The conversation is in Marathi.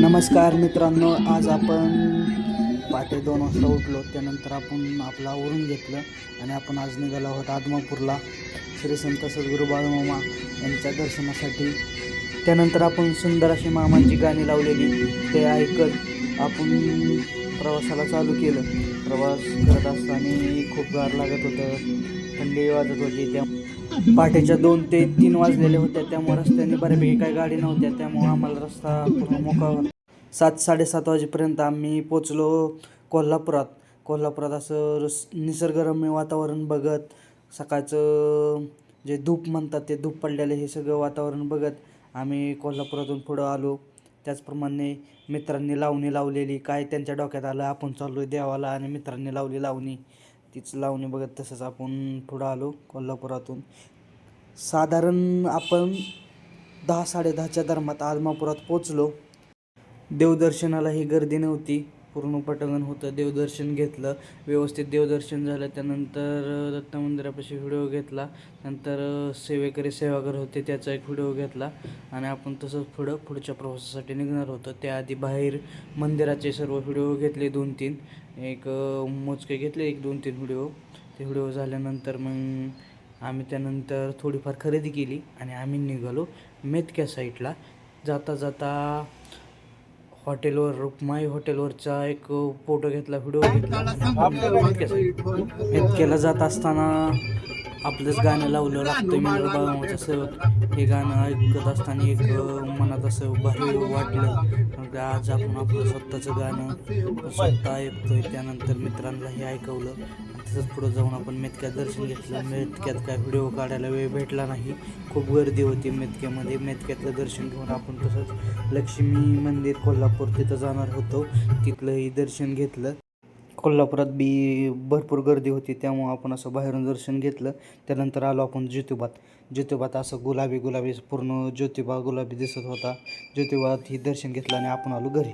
नमस्कार मित्रांनो, आज आपण पहाटे 2 वाजता उठलो. त्यानंतर आपण आपलं आवरून घेतलं आणि आपण आज निघालो आहोत आदमापूरला श्री संत सद्गुरू बाळूमामा यांच्या दर्शनासाठी. त्यानंतर आपण सुंदर अशी मामांची गाणी लावलेली ते ऐकत आपण प्रवासाला चालू केलं. प्रवास करत असताना खूप गार लागत होतं, थंडी वाजत होती. त्या पहाटेच्या 2 ते 3 वाजलेले होते, त्यामुळे रस्त्याने बऱ्यापैकी काही गाडी नव्हत्या. त्यामुळं आम्हाला रस्ता पूर्ण मोकळा होता. 7-7:30 वाजेपर्यंत आम्ही पोचलो कोल्हापुरात असं निसर्गरम्य वातावरण बघत, सकाळचं जे धूप म्हणतात ते धूप पडलेलं हे सगळं वातावरण बघत आम्ही कोल्हापुरातून पुढं आलो. त्याचप्रमाणे मित्रांनी लावणी लावलेली, काय त्यांच्या डोक्यात आलं आपण चाललो आहे देवाला आणि मित्रांनी लावली लावणी, तीच लावणी बघत तसंच आपण पुढं आलो कोल्हापुरातून. साधारण आपण 10-10:30च्या दरम्यान आदमापुरात पोचलो. देवदर्शनालाही गर्दी नव्हती, पूर्ण पटांगण होतं. देवदर्शन घेतलं, व्यवस्थित देवदर्शन झालं. त्यानंतर दत्त मंदिरापाशी व्हिडिओ घेतला. नंतर सेवेकरी सेवागार होते त्याचा एक व्हिडिओ घेतला आणि आपण तसंच पुढच्या प्रवासासाठी निघणार होतो. त्याआधी बाहेर मंदिराचे सर्व व्हिडिओ घेतले, 2-3 एक मोजके घेतले, 1-2-3 व्हिडिओ. ते व्हिडिओ झाल्यानंतर मग आम्ही त्यानंतर थोडीफार खरेदी केली आणि आम्ही निघालो मेतक्या साईडला. जाता जाता हॉटेलवर रुक्माई हॉटेलवरचा एक फोटो घेतला, व्हिडिओ घेतला. मेतक्याला जात असताना आपलंच गाणं लावलं, लागतोय मला बाळूमामाचा सेवक, हे गाणं ऐकत असताना एक मनात असं भारी वाटलं. मग आज आपण आपलं स्वतःचं गाणं स्वतः ऐकतोय. त्यानंतर मित्रांनाही ऐकवलं आणि तसंच पुढं जाऊन आपण मेतक्यात दर्शन घेतलं. मेतक्यात काय व्हिडिओ काढायला वेळ भेटला नाही, खूप गर्दी होती मेतक्यामध्ये. मेतक्यातलं दर्शन घेऊन आपण तसंच लक्ष्मी मंदिर कोल्हापूर तिथं जाणार होतो, तिथलंही दर्शन घेतलं. कोल्हापुरात बी भरपूर गर्दी होती, त्यामुळं आपण असं बाहेरून दर्शन घेतलं. त्यानंतर आलो आपण ज्योतिबात असं गुलाबी पूर्ण ज्योतिबा गुलाबी दिसत होता. ज्योतिबातही दर्शन घेतलं आणि आपण आलो घरी.